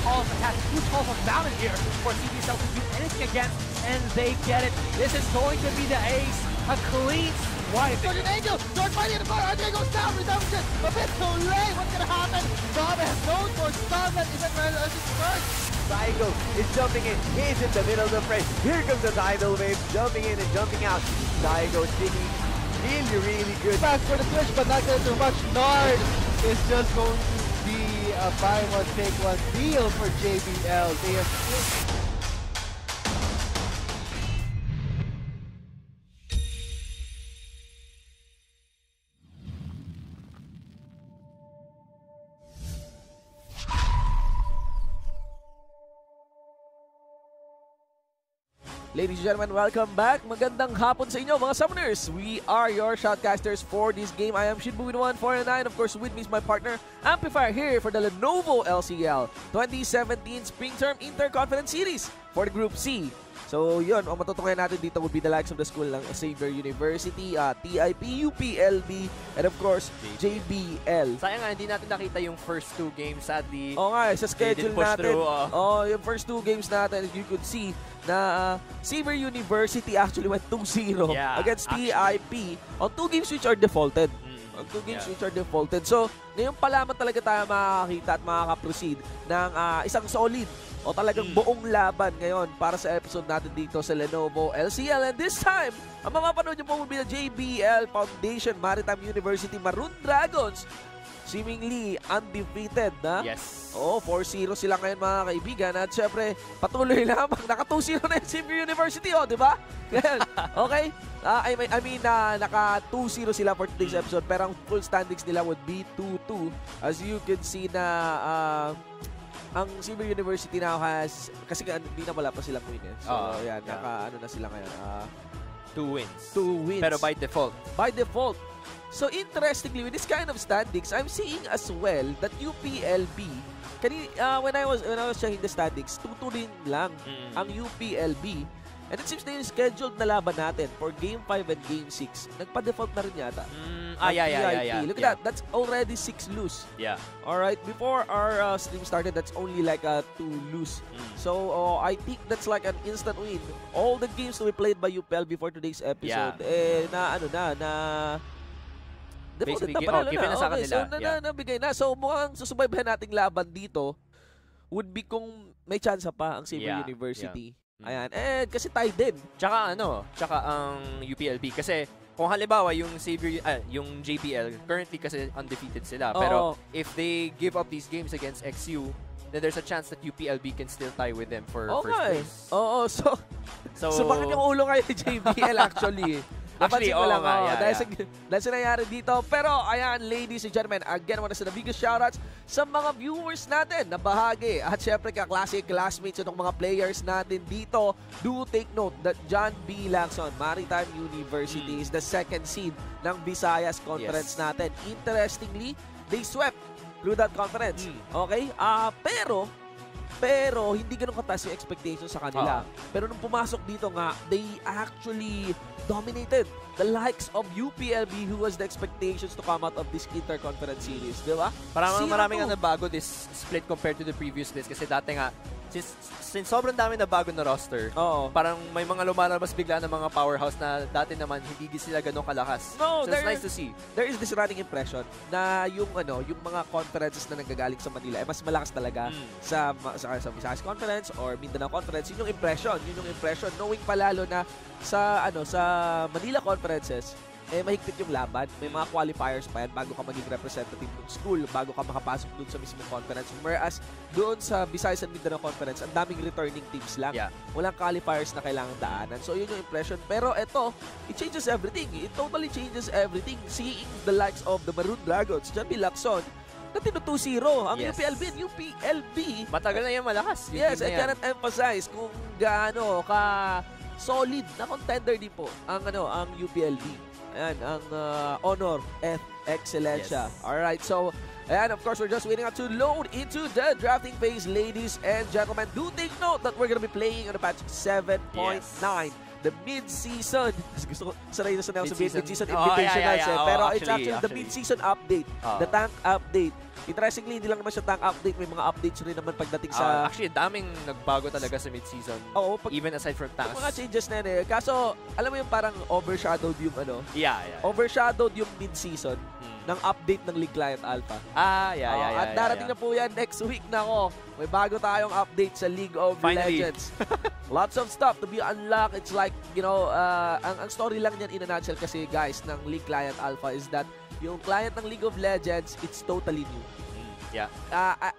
calls attack. 2 calls on Mountain here for CBSL to do anything against, and they get it. This is going to be the ace. A clean swipe. Guardian Angel, George fighting in the corner. Andre goes down. Redemption a bit too late. What's gonna happen? Baba has no for Starlet. Is that right? First. Daigo is jumping in. He's in the middle of the fray. Here comes the tidal wave, jumping in and jumping out. Daigo sticking really good. Fast for the switch, but not gonna do much. Nard is just going to be a buy one, take one deal for JBL. They have Ladies and gentlemen, welcome back. Magandang hapon sa inyo mga summoners. We are your shoutcasters for this game. I am Shinbu1449. Of course, with me is my partner, Amplifier, here for the Lenovo LCL 2017 Spring Term Interconference Series for the Group C. So yun, ang matutuklayan natin dito would be the likes of the school ng Xavier University, TIP, UPLB, and of course, JBL. Sayang nga, hindi natin nakita yung first 2 games, sadly. Oo nga, sa schedule natin. Yung first 2 games natin, you could see na Xavier University actually went 2-0 against TIP on 2 games which are defaulted. On 2 games which are defaulted. So, ngayon pa lamang talaga tayo makakakita at makaka-proceed ng isang solid o talagang buong laban ngayon para sa episode natin dito sa Lenovo LCL. And this time, ang mapapanood nyo po will be the JBL Foundation Maritime University Maroon Dragons. Seemingly undefeated na. Yes. Oo, 4-0 sila ngayon mga kaibigan. At syempre, patuloy lamang. Naka 2-0 na yung Xavier University, di ba? Okay? I mean, naka 2-0 sila for today's episode. Pero ang full standings nila would be 2-2. As you can see na ang Xavier University now has, kasi hindi na wala pa silang win eh. So, yan, naka-ano na sila ngayon. 2 wins. 2 wins. Pero by default. By default. So, interestingly, with this kind of standings, I'm seeing as well that UPLB, when I was checking the standings, 2-2 rin lang ang UPLB. And it seems na yung scheduled na laban natin for Game 5 and Game 6. Nagpa-default na rin yata. Yeah. Look at that. That's already 6 lose. Yeah. Alright, before our stream started, that's only like a 2 lose. So, I think that's like an instant win. All the games to be played by UPL before today's episode, basically, given na sa kanila. So, nabigay na. So, mukhang susubaybayan nating laban dito would be kung may chance pa ang Xavier University. Ayan. And kasi tie din. Tsaka ang UPLB. Kasi kung halimbawa yung yung JBL, currently kasi undefeated sila. Pero if they give up these games against XU, then there's a chance that UPLB can still tie with them for first place. Oo, so bakit yung ulo kayo JBL actually? Actually, dahil sa nangyari dito. Pero, ayan, ladies and gentlemen, again, one of the biggest shoutouts sa mga viewers natin na bahagi. At syempre, ka-classic classmates itong mga players natin dito. Do take note that John B. Lacson, Maritime University, is the 2nd seed ng Visayas Conference natin. Interestingly, they swept through that conference. Okay? Pero, hindi ganun kataas yung expectations sa kanila. Pero nung pumasok dito nga, they actually dominated the likes of UPLB, who was the expectations to come out of this Interconference Series, di ba? Maraming ang nabago this split compared to the previous list. Kasi dati nga, since sobrang dami na bago na roster, parang may mga lumalabas bigla ng mga powerhouse na dati naman hindi sila ganun kalakas. So it's nice to see. There is this running impression na yung mga conferences na nanggagaling sa Manila mas malakas talaga sa Visayas Conference or Mindanao Conference. Yun yung impression. Knowing palalo na sa Manila Conferences, mahigpit yung laban. May mga qualifiers pa yan bago ka maging representative ng school, bago ka makapasok dun sa mismong conference. Whereas, doon sa Visayas and Mindanao Conference, ang daming returning teams lang. Walang qualifiers na kailangan daanan. So, yun yung impression. Pero ito, it changes everything. It totally changes everything. Seeing the likes of the Maroon Dragons, John B. Lacson, na tinu 2-0 ang UPLB and UPLB. Matagal na yan malakas. Yes, I cannot emphasize kung gaano ka solid na contender din po ang UPLB. Ayan, ang Honor F. Excellencia. Alright, so, and of course, we're just waiting out to load into the drafting phase, ladies and gentlemen. Do take note that we're going to be playing on the patch 7.9. the mid-season. Gusto ko, sanay na sa mid-season Oh, invitationals yeah. pero Oh, it's actually the mid-season update, the tank update. Interestingly, hindi lang naman siya tank update, may mga updates rin naman pagdating sa... Actually, daming nagbago talaga sa mid-season. Oo, even aside from tanks. Mga changes na yun eh. Kaso, alam mo yung parang overshadowed yung ano? Yeah. Overshadowed yung mid-season ng update ng League Client Alpha. At darating na po yan next week na ako. May bago tayong update sa League of Legends. Lots of stuff to be unlocked. It's like, you know, ang story lang niyan in a nutshell kasi guys ng League Client Alpha is that yung client ng League of Legends, it's totally new. Yeah.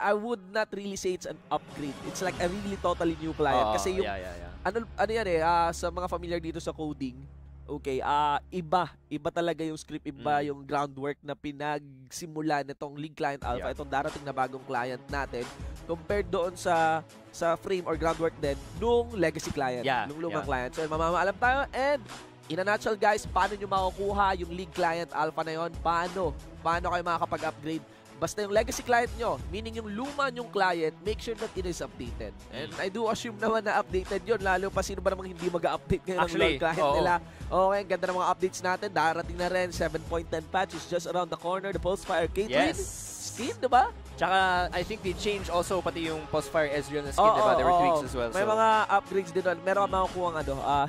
I would not really say it's an upgrade. It's like a really totally new client. Kasi yung, ano yan eh, sa mga familiar dito sa coding, okay, iba talaga yung script, iba yung groundwork na pinagsimula nitong League Client Alpha, itong darating na bagong client natin, compared doon sa frame or groundwork din nung legacy client, nung lumang client. So, mamamaalam tayo and in a nutshell guys, paano nyo makukuha yung League Client Alpha na yon? Paano kayo makakapag-upgrade? Basta yung legacy client nyo, meaning yung luma nyong client, make sure that it is updated. And I do assume naman na updated yun, lalo pa sino ba namang hindi mag-update ngayon ng League client nila. Okay, ganda ng mga updates natin. Darating na rin, 7.10 patch is just around the corner. The Pulsefire Caitlyn skin, diba? Tsaka, I think they changed also pati yung Pulsefire Ezreal na skin, diba? There were tweaks as well. May mga upgrades din doon. Meron ka makukuha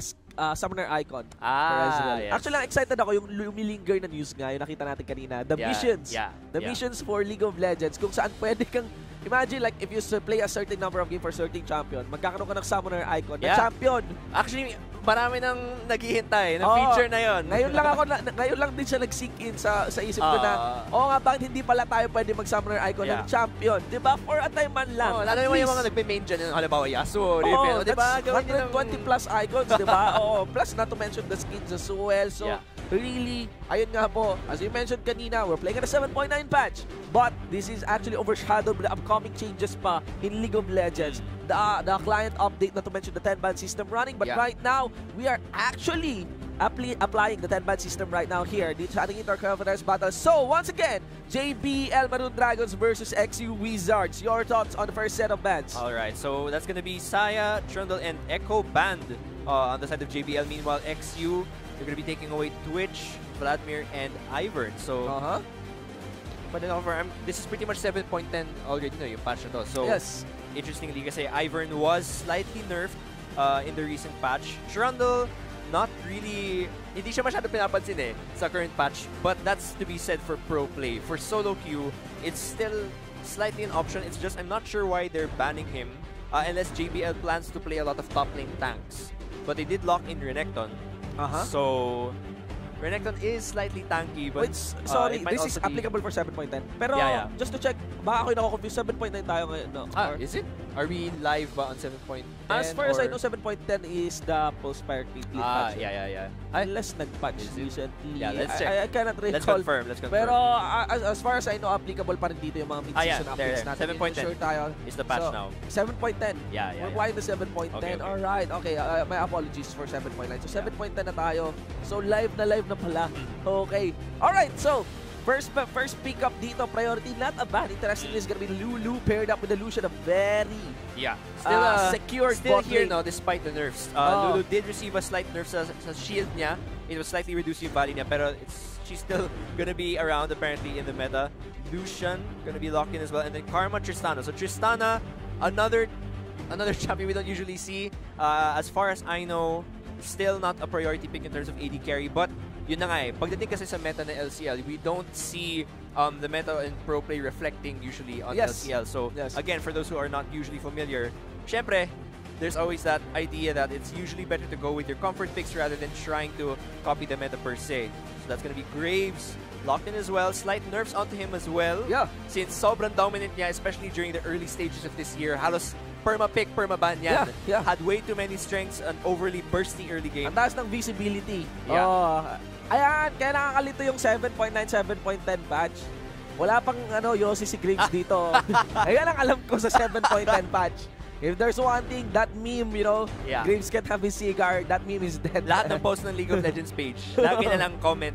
summoner icon. Actually, lang excited ako yung lumilinger na news nga, yung nakita natin kanina. The missions. The missions for League of Legends, kung saan pwede kang, imagine like if you play a certain number of games for certain champion, magkakaroon ka ng summoner icon na champion. Actually, marami nang naghihintay ng feature na yon. Ngayon lang din siya nag-sink in sa isip ko na, nga, bakit hindi pala tayo pwede mag-summoner icon ng champion? Diba? For a time man lang. Lalo yung mga nagpe-main dyan, halimbawa Yasuo, diba? 120 plus icons, diba? Plus not to mention the skins as well. So, really, ayun nga po, as you mentioned kanina, we're playing at a 7.9 patch. But this is actually overshadowed by the upcoming changes pa in League of Legends. The client update, not to mention the 10-ban system running. But right now, we are actually applying the 10-ban system right now here dito sa ating Interconference battle. So, once again, JBL Maroon Dragons versus XU Wizards. Your thoughts on the first set of bans? Alright, so that's gonna be Saya, Trundle, and Echo banned on the side of JBL. Meanwhile, XU, they're gonna be taking away Twitch, Vladimir, and Ivern. So, but this is pretty much 7.10 already, no, yung patch na to. So, interestingly, kasi Ivern was slightly nerfed in the recent patch. Trundle, not really, hindi siya masyado pinapansin sa current patch, but that's to be said for pro play. For solo queue, it's still slightly an option. It's just I'm not sure why they're banning him unless JBL plans to play a lot of top lane tanks. But they did lock in Renekton. So Renekton is slightly tanky, but sorry, this is applicable for 7.10. Pero just to check, baka ako yung nako-confuse, 7.9 tayo ngayon. No? Is it? Are we live ba on 7.10? As far as I know, 7.10 is the Pulsefire Caitlyn patch. Unless nag-patch recently. Let's check. I cannot recall. Let's confirm. Pero as far as I know, applicable pa rin dito yung mga mid-season updates natin. 7.10 sure tayo. is the patch now. 7.10. We're applying the 7.10. Okay. Alright. Okay, my apologies for 7.9. So 7.10 na tayo. So live na pala. Okay. Alright, so first pick up dito, priority not a ban. Interestingly, is gonna be Lulu paired up with the Lucian, a very still secured still bot here lane. now despite the nerfs. Lulu did receive a slight nerf sa shield niya. It was slightly reduced yung value niya, pero she's still gonna be around apparently in the meta. Lucian gonna be locked in as well, and then Karma, Tristana. So Tristana, another champion we don't usually see. As far as I know, still not a priority pick in terms of AD carry, but yun na nga pagdating kasi sa meta na LCL, we don't see the meta and pro play reflecting usually on LCL. So again, for those who are not usually familiar, syempre, there's always that idea that it's usually better to go with your comfort picks rather than trying to copy the meta per se. So that's gonna be Graves, locked in as well. Slight nerfs onto him as well. Since sobrang dominant niya, especially during the early stages of this year, halos perma-pick, perma-ban yan. Had way too many strengths and overly bursty early game. Ang taas ng visibility. Ayan, kaya nakakalito yung 7.9, 7.10 patch. Wala pang Yossi si Graves dito. Ayan ang alam ko sa 7.10 patch. If there's one thing, that meme, you know, Yeah. Graves can't have his cigar, that meme is dead. Lahat ng post ng League of Legends page, lagi na lang comment,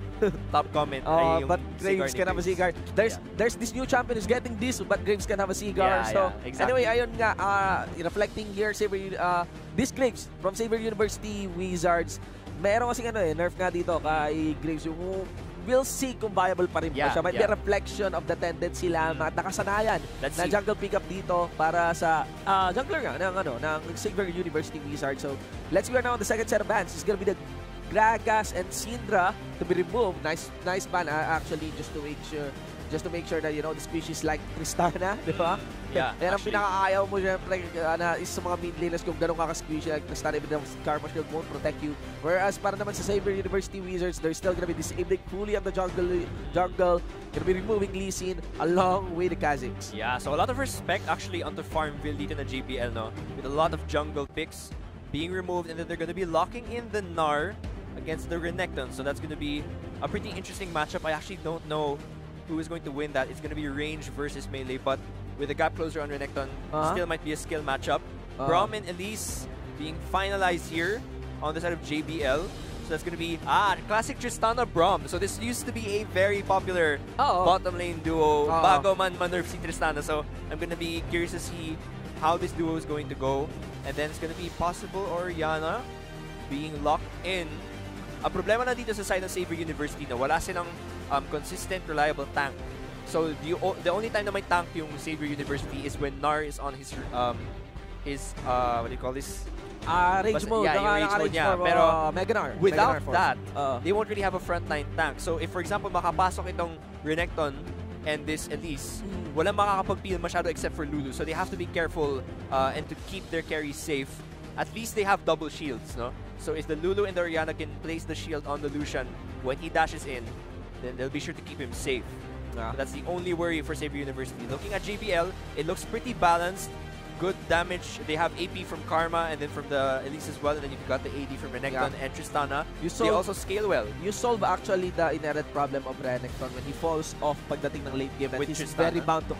top comment ay yung but cigar Graves ni can have a cigar. There's this new champion who's getting this, but Graves can have a cigar. Yeah, So yeah, exactly. anyway, ayun nga, reflecting here, this Graves from Xavier University Wizards, meron kasing nerf nga dito kay Graves, yung we'll see kung viable pa rin ba siya. Might be a reflection of the tendency lang, mga nakasanayan na jungle pickup dito para sa jungler nga ng Xavier University Wizards. So let's go now on the second set of bans. It's gonna be the Gragas and Syndra to be removed. Nice ban actually, just to make sure that, you know, the species like Tristana, di ba? Yeah, Yan ang pinakaayaw mo syempre na isa sa mga mid laners kung ganun ka-squishy like Tristana, even though Karma Shield won't protect you. Whereas para naman sa Xavier University Wizards, they're still gonna be disabling fully on the jungle, gonna be removing Lee Sin along with the Kha'Zix. Yeah, so a lot of respect actually onto Farmville dito na JBL, no? With a lot of jungle picks being removed, and then they're gonna be locking in the Gnar against the Renekton. So that's gonna be a pretty interesting matchup. I actually don't know who is going to win that. It's going to be range versus melee, but with the gap closer on Renekton, still might be a skill matchup. Braum and Elise being finalized here on the side of JBL. So that's going to be, classic Tristana Braum. So this used to be a very popular bottom lane duo. Bago man nerf si Tristana. So I'm going to be curious to see how this duo is going to go. And then it's going to be possible Orianna being locked in. Ang problema na dito sa side ng Xavier University na wala silang consistent, reliable tank. So the only time na may tank yung Xavier University is when Gnar is on his what do you call this? Range mode. Yeah, yung range mode niya. Pero Mega Gnar. Without that, they won't really have a frontline tank. So if for example makapasok itong Renekton and this Elise, walang makakapag-peel masyado except for Lulu. So they have to be careful and to keep their carries safe. At least they have double shields, no? So if the Lulu and the Orianna can place the shield on the Lucian when he dashes in, then they'll be sure to keep him safe. So that's the only worry for Xavier University. Looking at JBL, it looks pretty balanced. Good damage. They have AP from Karma and then from the Elise as well, and then you've got the AD from Renekton and Tristana. They also scale well. You solve actually the inherent problem of Renekton when he falls off pagdating ng late game, that he's very bound to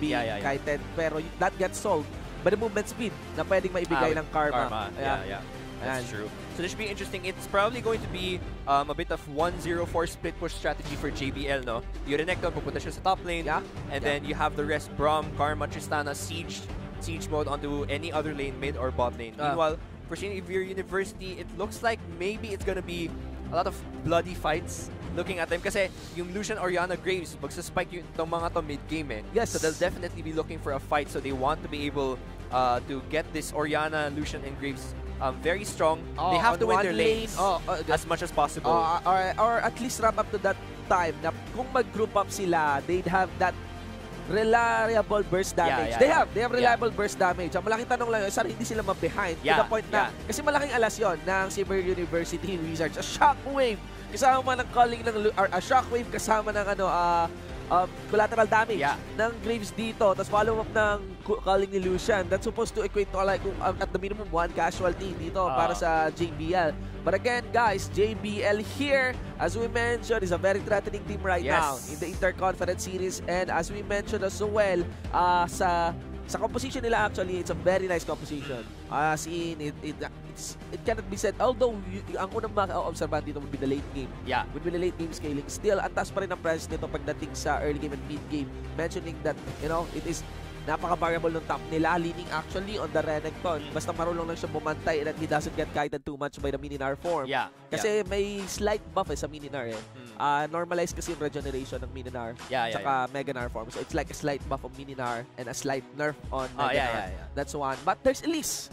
be kited. Pero that gets solved by the movement speed na pwedeng maibigay ng Karma. Yeah. That's true. So this should be interesting. It's probably going to be a bit of 1-0-4 split push strategy for JBL, no? Yung Renekton, pupunta siya sa top lane. And then you have the rest, Braum, Karma, Tristana, siege mode onto any other lane, mid or bot lane. Meanwhile, for Xavier University, it looks like maybe it's gonna be a lot of bloody fights looking at them. Kasi yung Lucian, Orianna, Graves, magsaspike yung itong mga to mid-game eh. Yes. So they'll definitely be looking for a fight. So they want to be able to get this Orianna, Lucian, and Graves very strong. They have to win their lanes as much as possible. Or at least wrap up to that time na kung mag-group up sila, they'd have that reliable burst damage. They have reliable burst damage. Ang malaking tanong lang yun, saan hindi sila ma-behind to the point na, kasi malaking alas yun ng Xavier University Wizards. A shockwave kasama ng calling ng, a shockwave kasama ng collateral damage ng Graves dito, tapos follow up ng calling ni Lucian. That's supposed to equate to like at the minimum 1 casualty dito para sa JBL. But again, guys, JBL here, as we mentioned, is a very threatening team right now in the Interconference series. And as we mentioned as well, sa composition nila actually, it's a very nice composition. As in, it cannot be said, although ang unang maka-observan dito would be the late game. Would be the late game scaling. Still, ang taas pa rin ang presence nito pagdating sa early game and mid game. Mentioning that, you know, it is napaka-variable ng top nila, leaning actually on the Renekton. Basta marunong lang siya bumantay and he doesn't get guided too much by the Mininar form. Kasi may slight buff sa Mininar eh. Normalized kasi yung regeneration ng Mininar tsaka Meganar form. So it's like a slight buff of Mininar and a slight nerf on Meganar. That's one. But there's Elise.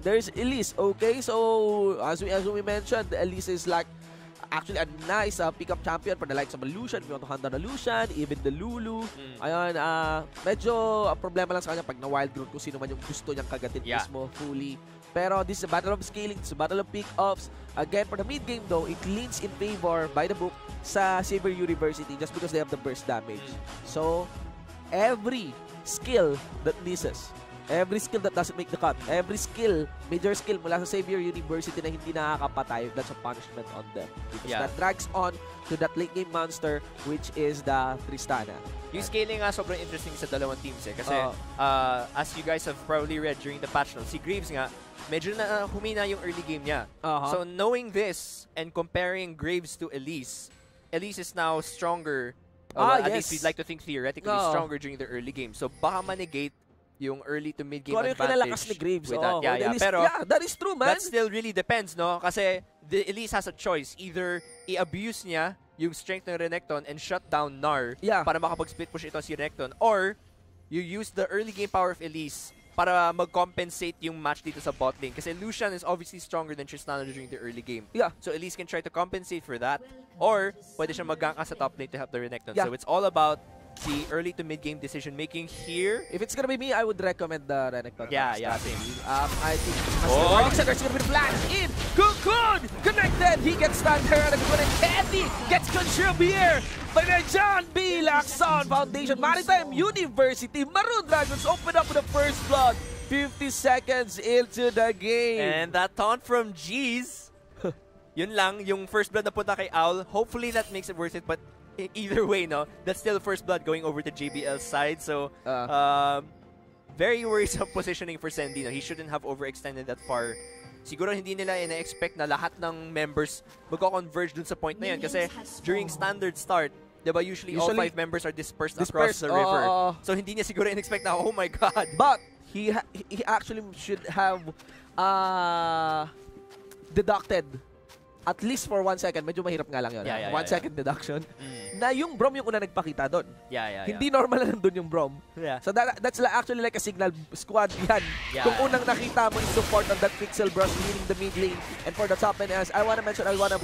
There's Elise, okay? So as we mentioned, Elise is like actually a nice pickup champion for the likes of Lucian. If you want to handle the Lucian, even the Lulu. Ayun, medyo problema lang sa kanya pag na-wild growth kung sino man yung gusto niyang kagatin mismo fully. Pero this is a battle of scaling, this is a battle of pick-ups. Again, for the mid-game though, it leans in favor by the book sa Xavier University just because they have the burst damage. So, every skill that misses, every skill that doesn't make the cut, every skill, major skill mula sa Xavier University na hindi nakakapatay, that's a punishment on them. Because that drags on to that late game monster, which is the Tristana. Yung scaling nga sobrang interesting sa dalawang teams eh. Kasi as you guys have probably read during the patch notes, si Graves nga, medyo na humina yung early game niya. So knowing this and comparing Graves to Elise, Elise is now stronger. At least we'd like to think theoretically stronger during the early game. So baka manegate yung early to mid game advantage. Kung kinalakas ni Graves. With that. Pero that is true, man. That still really depends, no? Kasi the Elise has a choice. Either i-abuse niya yung strength ng Renekton and shut down Gnar para makapag-split push ito si Renekton, or you use the early game power of Elise para mag-compensate yung match dito sa bot lane. Kasi Lucian is obviously stronger than Tristana during the early game. So Elise can try to compensate for that, or pwede siya mag-gank sa top lane to help the Renekton. So it's all about the early to mid game decision making here. If it's gonna be me, I would recommend the Renekton. Yeah, same. I think there's gonna be the flash in. Cocoon connected. He gets stunned here, and Heavy gets consumed here by the John B. Lacson Foundation Maritime University. Maroon Dragons open up with the first blood. 50 seconds into the game. And that taunt from G's. Yun lang, yung first blood na punta kay Owl. Hopefully that makes it worth it, but either way, no, that's still first blood going over to JBL's side. So, very worrisome positioning for Sendy. No? He shouldn't have overextended that far. Siguro hindi nila ina-expect na lahat ng members magko-converge dun sa point na yun. Kasi during standard start, diba, usually all 5 members are dispersed across the river. So, hindi niya siguro in-expect na, oh my God. But, he actually should have deducted at least for 1 second, medyo mahirap nga lang yun. 1 second deduction. Na yung Brom yung una nagpakita doon. Hindi normal na nandun yung Brom. So that's actually like a signal squad yan. Kung unang nakita mo yung support on that Pixel Bros leading the mid lane. And for the top lane, as I wanna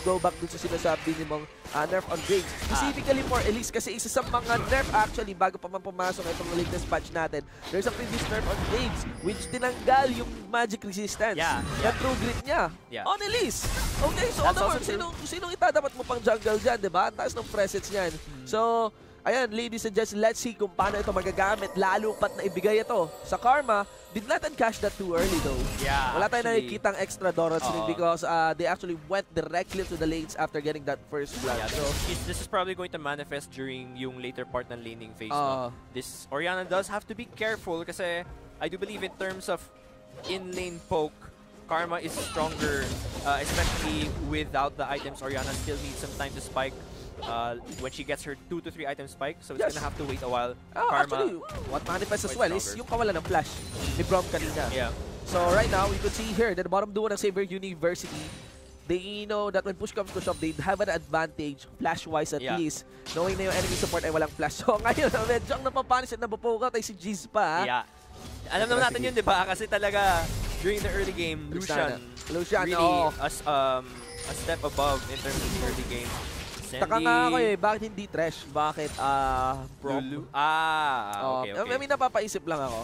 go back dun sa sinasabi ni mong nerf on Graves. Specifically for Elise, kasi isa sa mga nerf actually bago pa man pumasok itong latest patch natin. There's a previous nerf on Graves which tinanggal yung magic resistance. Na true grit niya. On Elise. Okay, so sinong itadapat mo pang jungle dyan, diba? Ang taas ng presence niyan. So, ayan, ladies and gents, let's see kung paano ito magagamit. Lalo pat na ibigay ito sa Karma. Did not encash that too early though. Wala tayong nakikitang extra Dorots because they actually went directly to the lanes after getting that first blood. So, this is probably going to manifest during yung later part ng laning phase. No? This Orianna does have to be careful kasi I do believe in terms of in-lane poke, Karma is stronger, especially without the items. Orianna still needs some time to spike when she gets her 2 to 3 item spike, so it's gonna have to wait a while. Karma, actually, what manifests as well is yung kawalan ng flash ni Brom kanina. So right now, we could see here that the bottom duo ng Xavier University, they know that when push comes to shove, they have an advantage, flash-wise at least, knowing na yung enemy support ay walang flash. So ngayon, medyo ang napapanis at napapokat ay si Giz pa. Alam naman natin yun, di ba? Kasi talaga, during the early game, Lucian really a step above in terms of the early game. Taka nga ako eh, bakit hindi Thresh? Bakit Brom? Okay. I mean, napapaisip lang ako.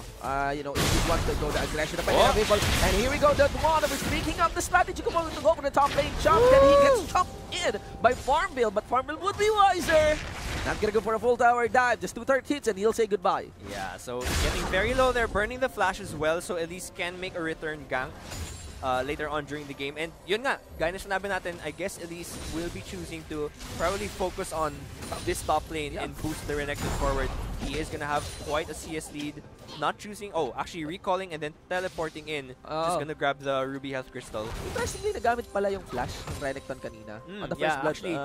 You know, if you want to go the aggression na available. And here we go, that one of speaking of the strategy component to go for the top lane chop. And he gets chopped in by Farmville, but Farmville would be wiser. Not gonna go for a full tower dive, just 2 third hits and he'll say goodbye. Yeah, so getting very low there, burning the flash as well, so at least can make a return gank later on during the game. And yun nga, gaya na sinabi natin, I guess Elise will be choosing to probably focus on this top lane and boost the Renekton forward. He is gonna have quite a CS lead. Not choosing, actually recalling and then teleporting in. Just gonna grab the Ruby Health Crystal. Interestingly, nagamit pala yung flash ng Renekton kanina. On the first blood, actually,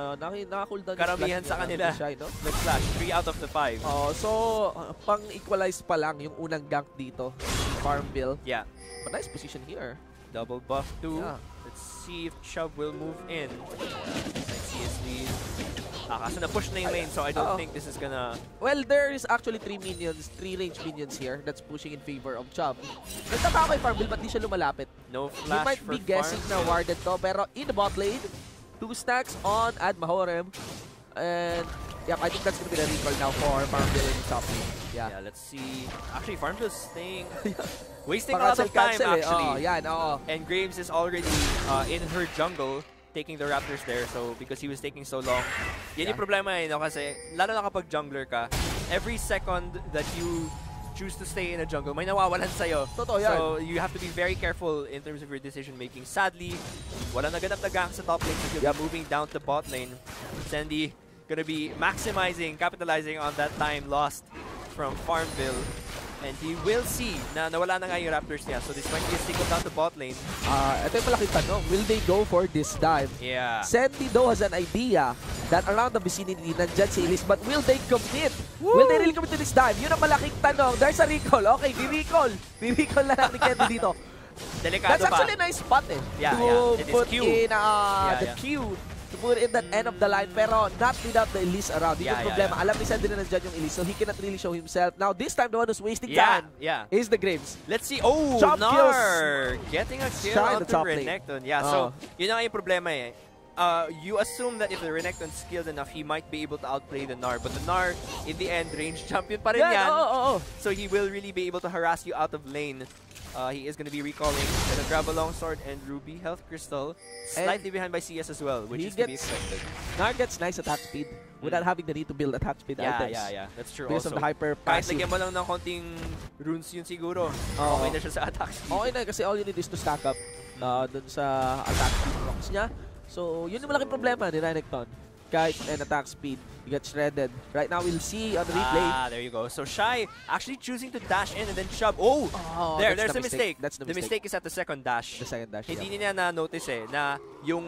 naka-cooldown karamihan sa kanila. Nag-flash, 3 out of the 5. So, pang-equalize pa lang yung unang gank dito. Farmville. But nice position here. Double buff too. Let's see if Chubb will move in. CS lead. Kaso na-push na yung lane, so I don't think this is gonna... Well, there is actually 3 range minions here that's pushing in favor of Chubb. Nagtataka kay Farmville, ba't di siya lumalapit? No flash. You might be guessing na warded to, pero in the bot lane, 2 stacks on Ad Mahorem. And I think that's gonna be the recall now for Farmville in top lane. Let's see. Actually, Farmville's staying... wasting a lot of time, actually. And Graves is already in her jungle, taking the Raptors there, so because he was taking so long. Yan yung problema no? Kasi lalo na kapag jungler ka, every second that you choose to stay in a jungle, may nawawalan sa'yo. Totoo yan. So you have to be very careful in terms of your decision making. Sadly, wala naganap na gank sa top lane, so you'll be moving down to bot lane. Sandy gonna be maximizing, capitalizing on that time lost from Farmville. And he will see na nawala na nga yung Raptors niya. So this might be a single down to bot lane. Ito yung malaking tanong. Will they go for this dive? Yeah. Sandy though has an idea that around the vicinity nandyan si Elise, but will they commit? Woo! Will they really commit to this dive? Yun ang malaking tanong. There's a recall. Okay, di-recall. Di-recall na lang ni Candy dito. Delikado That's actually a nice spot eh. Yeah, to It is put Q. in the Yeah. Q. To put in that end of the line, pero not without the Elise around. Yun yung problema. Alam ni Sandy na nandyan yung Elise, so he cannot really show himself. Now, this time, the one who's wasting time is the Graves. Let's see. Oh, Chop Nar! Getting a kill Shy onto the top lane. Renekton. Yeah, so yun ang yung problema eh. You assume that if the Renekton's skilled enough, he might be able to outplay the Nar. But the Nar, in the end, range champion pa rin yan. So he will really be able to harass you out of lane. He is going to be recalling. Gonna grab a longsword and Ruby Health Crystal. Slightly behind by CS as well, which is to be expected. Nar gets nice attack speed without having the need to build attack speed items. Yeah. That's true Because also. of the hyper Kahit passive. lagyan mo lang ng konting runes yun siguro. Okay na siya sa attack speed. Okay na kasi all you need is to stack up dun sa attack speed rocks niya. So, yun yung malaking problema ni Renekton. Kahit and attack speed, he gets shredded. Right now, we'll see on the replay. There you go. So Shy actually choosing to dash in and then shove. There's a mistake. That's the mistake is at the second dash. The second dash, Hindi niya na-notice eh, na yung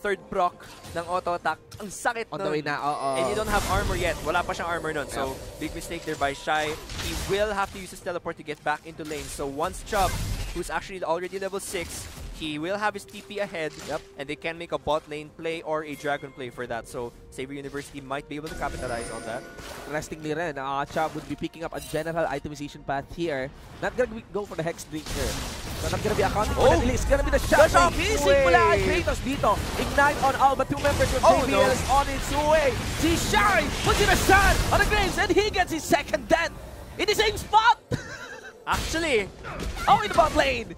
third proc ng auto attack, ang sakit on the way na, And you don't have armor yet. Wala pa siyang armor nun. So, big mistake there by Shy. He will have to use his teleport to get back into lane. So once Chubb, who's actually already level 6, he will have his TP ahead, and they can make a bot lane play or a dragon play for that. So, Saber University might be able to capitalize on that. Interestingly rin, Chubb would be picking up a general itemization path here. Not gonna go for the Hex Drink here. So, not gonna be accounting for that. It's gonna be the shot. Missing mula kay Kratos dito. Ignite on all but 2 members of JBL is on its way. Si Shy puts in a shot on the Graves, and he gets his second death in the same spot. Actually, in the bot lane.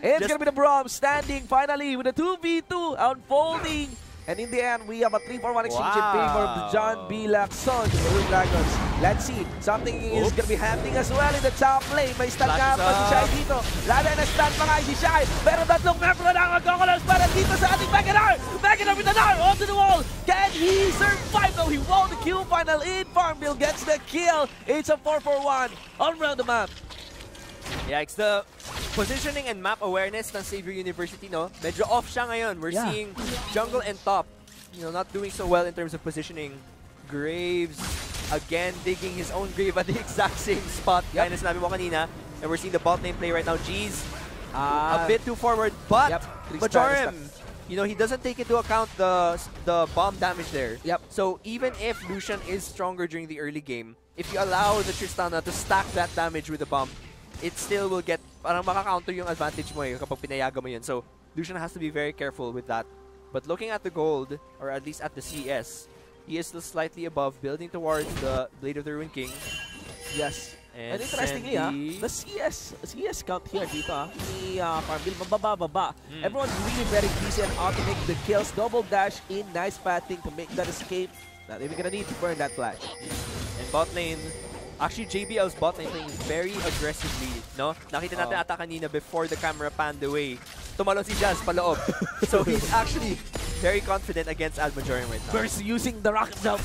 It's going to be the Braum standing finally with a 2v2 unfolding. And in the end, we have a 3-4-1 exchange in favor of the John B. Lacson, the Blue Dragons. Let's see. Something is going to be happening as well in the top lane. May stun nga pa si Shy dito. Lada na stun pa nga si Shy. Pero tatlong member na ang magkakalars para dito sa ating Meganar. Meganar with the Nar onto the wall. Can he survive? No, he won the Q final in. Farmville gets the kill. It's a 4-4-1 all around the map. Yeah, it's the positioning and map awareness ng Xavier University, no? Medyo off siya ngayon. We're seeing jungle and top, not doing so well in terms of positioning. Graves, again, digging his own grave at the exact same spot. Kaya na sinabi mo kanina. And we're seeing the bot lane play right now. G's, a bit too forward, but Majorim, he doesn't take into account the bomb damage there. So even if Lucian is stronger during the early game, if you allow the Tristana to stack that damage with the bomb, it still will get, parang maka-counter yung advantage mo kapag pinayaga mo yun. So, Lucian has to be very careful with that. But looking at the gold, or at least at the CS, he is still slightly above, building towards the Blade of the Ruined King. Yes. And interestingly, the CS count here dito ni Farmville, mababa. Everyone's really very busy and out to make the kills. Double dash in, nice pathing to make that escape. Not even gonna need to burn that flash. And bot lane, actually, JBL's bot lane playing very aggressively, no? Nakita natin ata kanina before the camera panned away. Tumalon si Jazz paloob. So he's actually very confident against Almajorin right now. Versus using the rocket jump.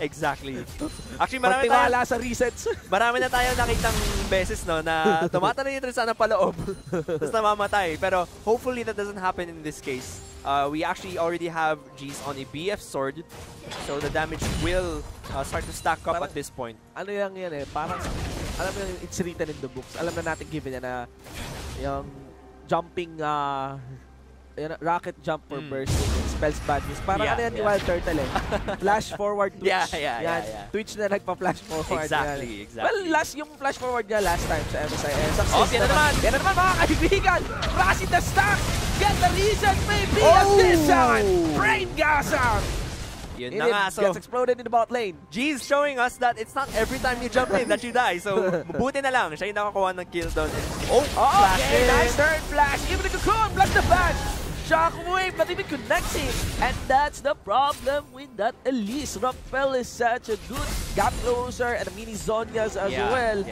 Exactly. Actually, marami sa resets. Marami na tayo nakitang beses, no, na tumatalon yung Tristana paloob. Tapos namamatay. Pero hopefully that doesn't happen in this case. We actually already have G's on a BF sword. So the damage will start to stack up at this point. Ano yan parang, alam mo it's written in the books. Alam na natin given yan na yung jumping, rocket jump for bursting, spells badness. Parang ano yan ni Wild Turtle Flash forward Twitch. Yeah. Twitch na nagpa-flash forward. Exactly. Well, yung flash forward niya last time sa MSI. Yan na naman mga kaibigan! Rasin the stack! Get the reset maybe at this time! Brain gas out! Yun na nga. So, gets exploded in the bot lane. G's showing us that it's not every time you jump in that you die. So, mabuti na lang. Siya yung nakakuha ng kill doon. Okay, nice third flash. Even the cocoon, blocks the back. Shockwave, not even connecting. And that's the problem with that Elise. Rappel is such a good gap closer and a mini Zonias as well.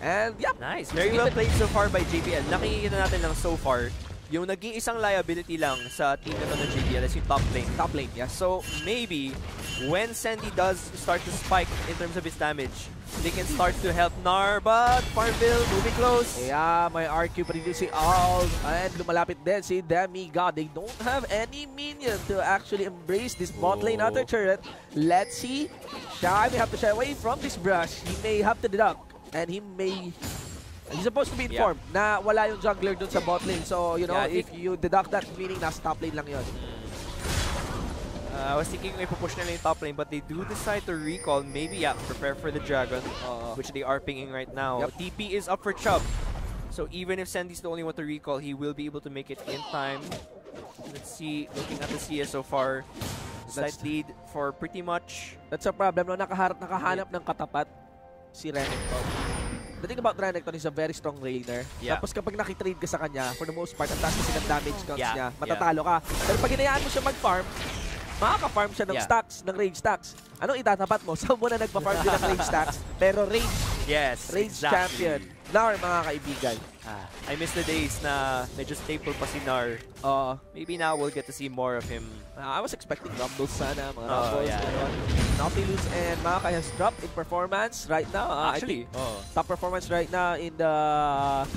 And nice. Very well played so far by JBL. Nakikita natin lang so far yung nag-iisang liability lang sa team na ng JBL JBL is yung top lane. Top lane, yes. So maybe when Sandy does start to spike in terms of his damage, they can start to help Nar, but Farmville moving close. Yeah, may RQ pa rin si Al. And lumalapit din si Demigod. They don't have any minion to actually embrace this bot lane outer turret. Let's see. Shy may have to shy away from this brush. He may have to deduct. And he's supposed to be informed na wala yung jungler dun sa bot lane. So, you know, if you deduct that, meaning nasa top lane lang yun. I was thinking may push nila yung top lane, but they do decide to recall. Maybe, prepare for the dragon, which they are pinging right now. Yep. TP is up for Chubb. So even if Sandy's the only one to recall, he will be able to make it in time. Let's see, looking at the CS so far, slight lead for pretty much. That's a problem, no? Nakahanap ng katapat si Renekton. The thing about Renekton is a very strong laner. Tapos kapag nakitrade ka sa kanya, for the most part, ang taas kasi ng damage counts niya, matatalo ka. Pero pag hinayaan mo siya mag-farm, makaka-farm siya ng stacks, ng rage stacks. Anong itatapat mo? Saan mo na nagpa-farm din ng rage stacks? Pero rage. Yes, Rage champion. Nar, mga kaibigan. I miss the days na medyo staple pa si Nar. Maybe now we'll get to see more of him. I was expecting Rumbles sana, mga Rumbles. Nautilus and Makai has dropped in performance right now. Actually, top performance right now in the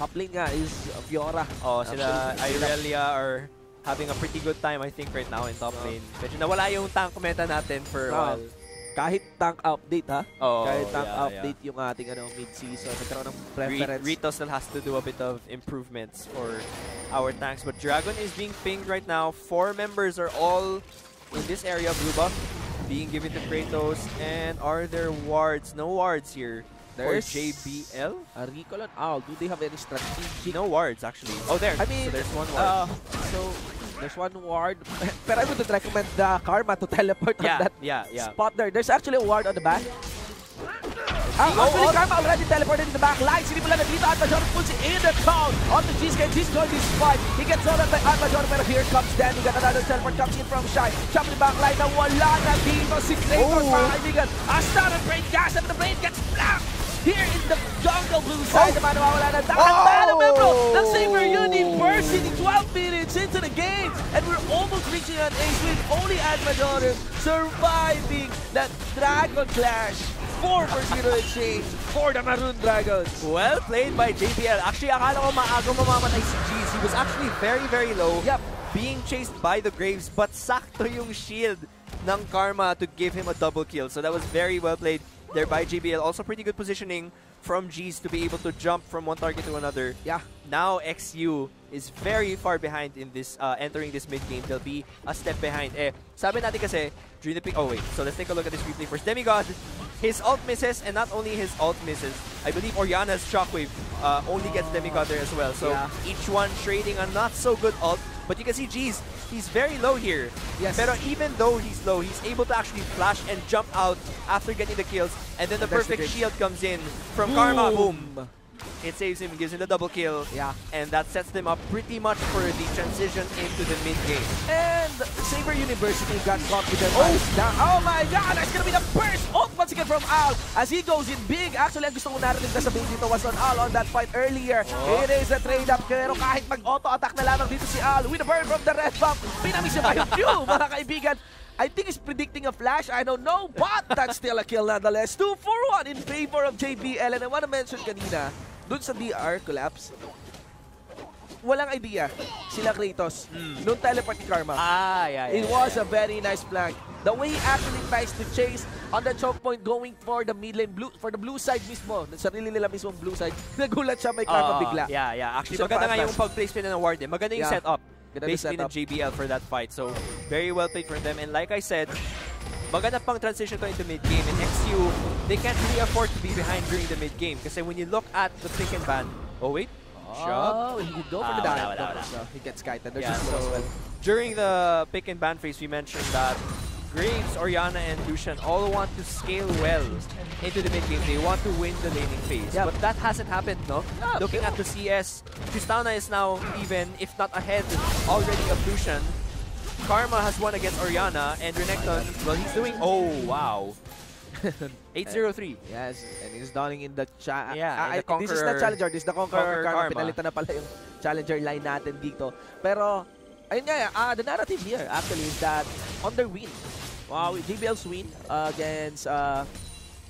top lane nga is Fiora. Sila Irelia are having a pretty good time, I think, right now in top lane. Medyo nawala yung tank meta natin for a while. Kahit tank update, ha? Kahit tank update yung ating mid-season. Nagkaroon ng preference. Rito still has to do a bit of improvements for our tanks. But Dragon is being pinged right now. 4 members are all in this area. Blue buff being given to Kratos. And are there wards? No wards here. There's JBL? Recall and Owl. Do they have any strategy? No wards, actually. Oh, there. I mean, so there's one ward. There's one ward. But I wouldn't recommend the Karma to teleport on that spot there. There's actually a ward on the back. Actually, Karma already teleported in the back line. Sinimula na dito. Atmajor puts it in the count. On the G-Scan, destroy this fight. He gets on by Atmajor, pero here comes Danny. Got another teleport comes in from Shy. Chop in the back line na wala na dito si Kratos, mga kaibigan. Asta ng brain gas and the brain gets blocked. Here in the jungle blue side naman nawawala na dahil member ng Saber University 12 minutes into the game and we're almost reaching an ace with only Atmajor surviving that Dragon Clash. 4-0 exchange for the Maroon Dragons. Well played by JBL. Actually, akala ko maagang mamamatay si Jeez. He was actually very, very low. Being chased by the Graves, but sakto yung shield ng Karma to give him a double kill. So that was very well played there by JBL. Also pretty good positioning from G's to be able to jump from one target to another. Now XU is very far behind in this entering this mid game. They'll be a step behind. Sabi natin kasi during the pick. Oh wait, so let's take a look at this replay first. Demigod, his ult misses, and not only his ult misses, I believe Oriana's shockwave only gets Demigod there as well. So each one trading a not so good ult. But you can see G's, he's very low here. Pero even though he's low, he's able to actually flash and jump out after getting the kills. And then the perfect shield comes in from Karma. Boom. It saves him, gives him the double kill. And that sets them up pretty much for the transition into the mid game. And Saber University got confident. Oh my god, that's gonna be the first ult once again from Al as he goes in big. Actually, ang gusto ko narinig na sabihin dito was on Al on that fight earlier. It is a trade-up, pero kahit mag-auto-attack na lamang dito si Al with a burn from the red buff, pinamiss niya pa yung Q, mga kaibigan. I think he's predicting a flash. I don't know, but that's still a kill nonetheless. 2 for 1 in favor of JBL. And I want to mention kanina, dun sa DR collapse, walang idea sila Kratos nung teleport ni Karma. It was a very nice flank. The way he actually tries to chase on the choke point going for the mid lane, for the blue side mismo, sarili nila mismo blue side, nagulat siya may Karma bigla. Actually, maganda nga yung pag-placement ng ward. Maganda yung setup. Basically the JBL for that fight. So, very well played for them. And like I said, maganda pang transition to into mid-game. And XU, they can't really afford to be behind during the mid-game. Kasi when you look at the pick and ban, he did go for the dive. So he gets kited. During the pick and ban phase, we mentioned that Graves, Oriana, and Lucian all want to scale well into the mid-game. They want to win the laning phase. But that hasn't happened, no? Looking at the CS, Tristana is now even, if not ahead, already of Lucian. Karma has won against Oriana, and Renekton, well, he's doing... Oh, wow. 8-0-3. Yes, and he's donning in the this is not Challenger, this is the Conqueror Karma. Karma. Pinalitan na pala yung Challenger line natin dito. Pero, ayun nga, the narrative here actually is that on their win, JBL's win against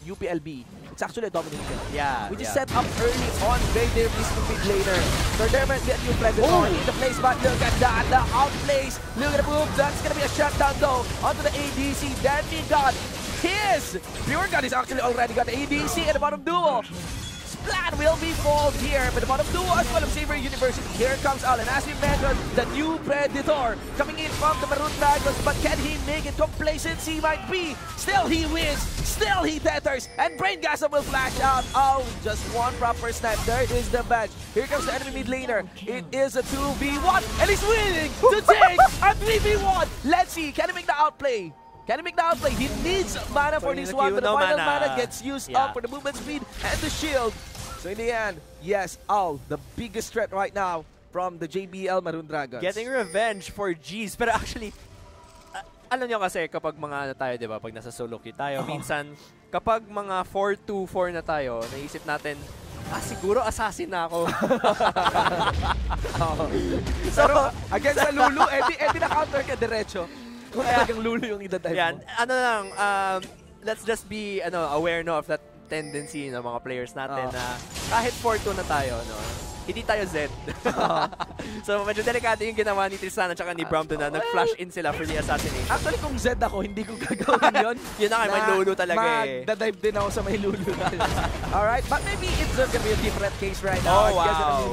UPLB, it's actually a domination. Yeah. We just set up early on very reasonable mid laner. So there might be a new Predator in the place, but look at that, the outplays. Look at the move, that's gonna be a shutdown though onto the ADC. Then we got his Pure Gun is actually already got the ADC and the bottom duo. Splat will be fold here, but the bottom duo as well of Saber University. Here comes Alan. As we mentioned, the new Predator coming in from the Maroon Dragons, but can he make it? Complacency might be. Still he wins, still he tethers, and Brain Gasm will flash out. Oh, just one proper snipe. There is the badge. Here comes the enemy mid laner. It is a 2v1, and he's willing to take a 3v1. Let's see, can he make the outplay? Can he make the outplay? He needs mana for this one, but the final mana gets used up for the movement speed and the shield. So in the end, yes, the biggest threat right now from the JBL Maroon Dragons. Getting revenge for G's. Pero actually, alam nyo kasi kapag mga tayo, di ba, pag nasa solo queue tayo, minsan kapag mga 4-2-4 na tayo, naisip natin, siguro assassin na ako. Pero against sa Lulu, edi na counter ka diretso. Kung talagang Lulu yung idadive mo. Ano lang, let's just be aware of that tendency ng mga players natin na kahit 4-2 na tayo, hindi tayo Z. So medyo delikado yung ginawa ni Tristan at saka ni Brompton na nag-flash in sila for the assassination. Actually kung Z ako, hindi ko gagawin yun. Yun na may Lulu talaga eh. Magdadive din ako sa may Lulu. Alright, but maybe it's gonna be a different case right now. Oh, wow.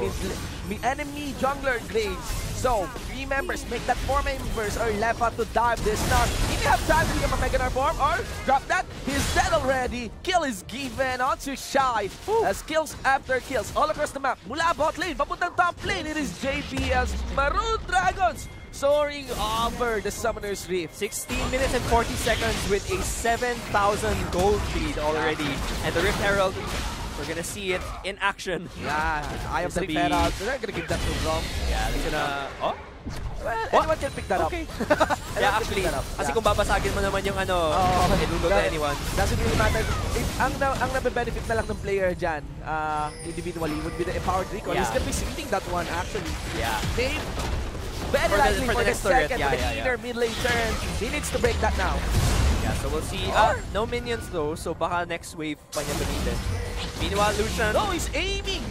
Enemy jungler Graves. So, 3 members make that 4 members are left out to dive this now. If you have time to become a Mega Form or drop that, he's dead already. Kill is given onto Shy. As kills after kills all across the map. Mula bot lane, papuntang top lane, it is JBL's Maroon Dragons soaring over the Summoner's Rift. 16 minutes and 40 seconds with a 7,000 gold lead already. And the Rift Herald, we're gonna see it in action. Yeah, I am the Rift Herald. They're gonna give that to Brom. Yeah, they're gonna... Oh? Well, anyone can pick that up. Okay. Yeah, actually, kasi kung babasagin mo naman yung ilulog na anyone. Doesn't really matter. Ang nabe-benefit na lang ng player dyan, individually, would be the empowered recall. He's gonna be sweeping that one, actually. Yeah. Very likely for the second, for the inner mid lane turn. He needs to break that now. Yeah, so we'll see. No minions though, so baka next wave pa niya gamitin. Meanwhile, Lucian... No, he's aiming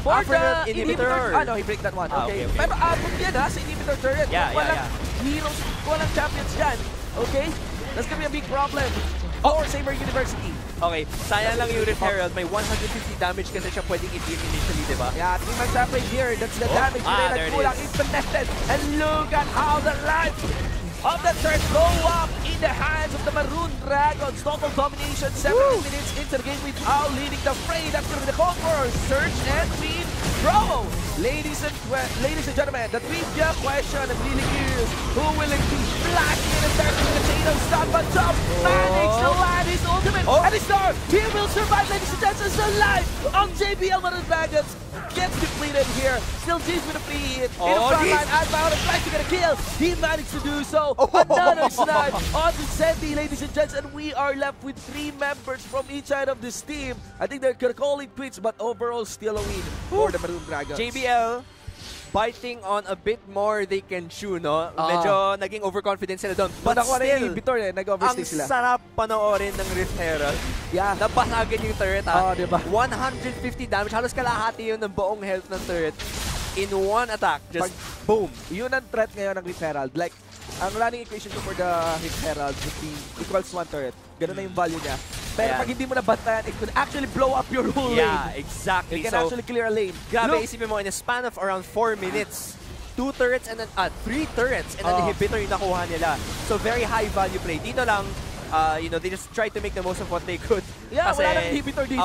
for the inhibitor. No, he break that one. Okay. Pero abot yan sa inhibitor turret. Walang heroes, walang champions dyan. Okay? That's gonna be a big problem for Saber University. Okay, sayang lang yung Rift Herald. May 150 damage kasi siya pwedeng i-deal initially, diba? Yeah, 3-man trap here. That's the damage. Kulang is connected. And look at how the life of the turret go up in the hands of the Maroon Dragons. Total domination, 7 minutes into the game without leading the fray. That's going to be the conqueror. Search and win. Promo. Ladies and gentlemen, the trivia question really is who will it be? Flashing in and starting with the chain of stun, but Top managed to land his ultimate. And his star, he will survive, ladies and gentlemen. The life of JBL Maroon Dragons gets depleted here. Still G's with a free hit. In the front line, Outbound tries to get a kill. He managed to do so. Another snipe on the Senti, ladies and gents, and we are left with 3 members from each side of this team. I think they're gonna call it quits, but overall still a win for the Maroon Dragons. JBL biting on a bit more they can chew, no? Medyo naging overconfident sila doon. But still, nag-overstay sila. Ang sarap panoorin ng Rift Herald. Yeah. Nabasagin yung turret, ha? Diba? 150 damage. Halos kalahati yun ng buong health ng turret. In one attack, just boom. Yun ang threat ngayon ng Rift Herald. Like, ang running equation ko for the Rift Herald would be equals 1 turret. Ganun na yung value niya. Pero pag hindi mo na bantayan, it could actually blow up your whole lane. Yeah, exactly. It can actually clear a lane. Grabe, isipin mo, in a span of around 4 minutes, 2 turrets and then 3 turrets and an inhibitor yung nakuha nila. So very high value play. Dito lang, they just tried to make the most of what they could. Yeah, kasi, wala nang inhibitor dito.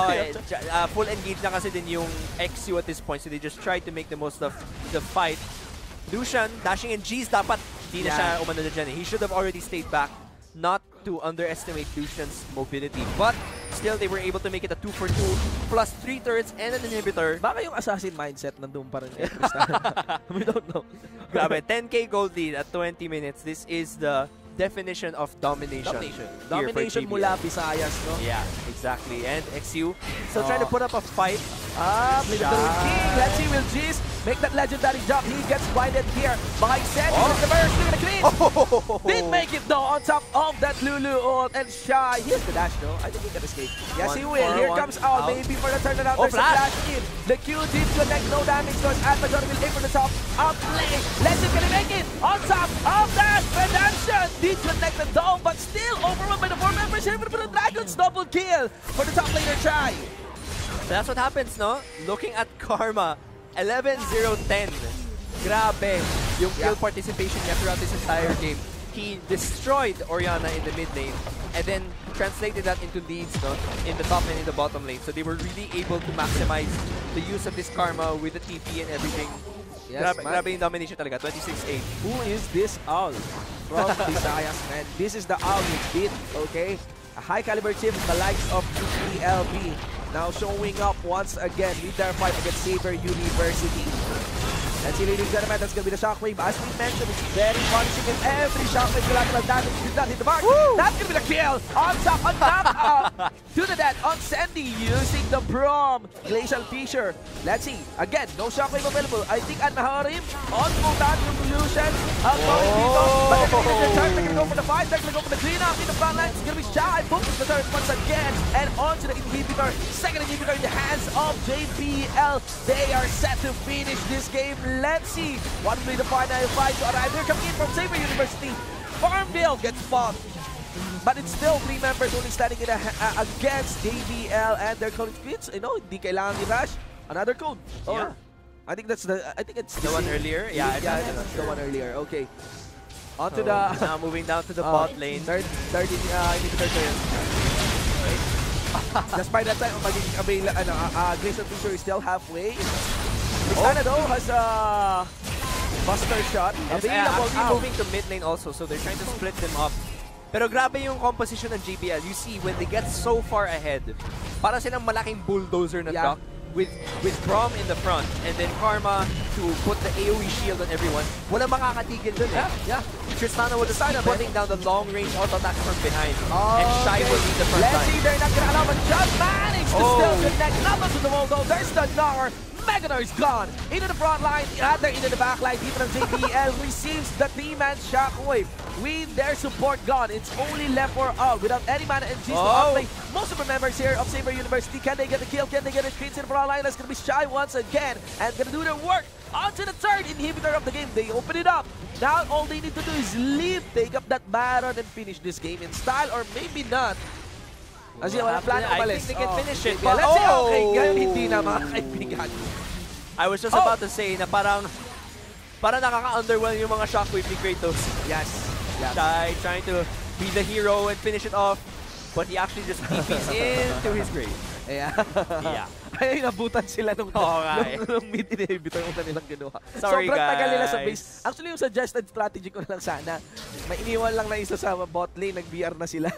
Full engage na kasi din yung XU at this point, so they just tried to make the most of the fight. Lucian, dashing in G's, dapat di na siya umano na dyan. He should have already stayed back. Not to underestimate Lucian's mobility, but still they were able to make it a 2-for-2 plus 3 turrets and an inhibitor. Baka yung assassin mindset nandun pa rin. We don't know. Grabe, 10k gold lead at 20 minutes. This is the definition of domination. Domination mula Visayas, no? Yeah, exactly. And XU still trying to put up a fight. Lead the king. Let's see, will G's make that legendary jump. He gets blinded here by Sandy. The burst, look at the clean. Did make it though on top of that Lulu ult and Shy. Here's the dash though. I think he can escape. Yes, he will. Here comes out. Maybe for the turnaround. There's a flash in. The Q did connect. No damage goes. Admajor will aim for the top of lane. Let's see, can he make it on top of that redemption? Did connect the dome, but still overwhelmed by the 4 members here for the Dragons. Double kill for the top laner Shy. So that's what happens, no? Looking at Karma, 11-0-10. Grabe yung kill participation niya throughout this entire game. He destroyed Orianna in the mid lane and then translated that into leads, no? In the top and in the bottom lane. So they were really able to maximize the use of this Karma with the TP and everything. Yes, grabe yung domination talaga, 26-8. Who is this owl? From Visayas, man. This is the owl you beat, okay? A high caliber team, the likes of UPLB. Now showing up once again with their fight against Saber University. Let's see, ladies and gentlemen, that's going to be the Shockwave. As we mentioned, it's very punishing and every Shockwave collateral damage did not hit the mark. Woo! That's going to be the kill on top to the death on Sandy using the Prom Glacial Fissure. Let's see, again, no Shockwave available. I think Anmaharim on Mutan Revolution. Going dito, but they're going to go for the fight. They're going to go for the clean up in the front line. It's going to be Shy. Boom, the third once again. And onto the inhibitor. Second inhibitor in the hands of JBL. They are set to finish this game. Let's see what will be the final fight to arrive. They're coming in from Saber University. Farmville gets fought. But it's still 3 members only standing in against JBL and their code speeds. You know, hindi kailangan i-rush. Another code. Or, I think it's the one earlier. Yeah, it's the one earlier. Okay. Onto the now moving down to the bot lane. Third inhibitor turn. Despite that time, magiging Glacial Fissure is still halfway. Garena though has a buster shot. Available moving to mid lane also, so they're trying to split them up. Pero grabe yung composition ng JBL. You see, when they get so far ahead, para silang malaking bulldozer na truck with Prom in the front and then Karma to put the AoE shield on everyone. Walang makakatigil dun eh. Tristana will decide on putting down the long range auto attack from behind. And Shy will lead the front line. Let's see, they're not gonna allow, but just managed to still connect. Not to the wall though. There's the Gnar. Megador is gone. Into the front line, rather into the back line. Even JBL receives the 3-man Shockwave. With their support gone, it's only left for all without any mana and G's to outplay most of the members here of Saber University. Can they get the kill? Can they get it? Queens in the front line. That's going to be Shy once again and going to do their work. Onto the third inhibitor of the game. They open it up. Now all they need to do is leave, take up that Baron and finish this game in style or maybe not. Kasi wala plan umalis. I think they can finish it. Let's see. Okay, ngayon hindi na mga kaibigan. I was just about to say na parang nakaka-underwhelm yung mga Shockwave ni Kratos. Yes. Shy trying to be the hero and finish it off, but he actually just TPs into his grave. Ay, nabutan sila nung mid inhibitor yung nilang ginawa. Sorry, sobrang tagal nila sa guys. base. Actually, yung suggested strategy ko na lang sana, may iniwan lang na isa sa bot lane, nag-BR na sila.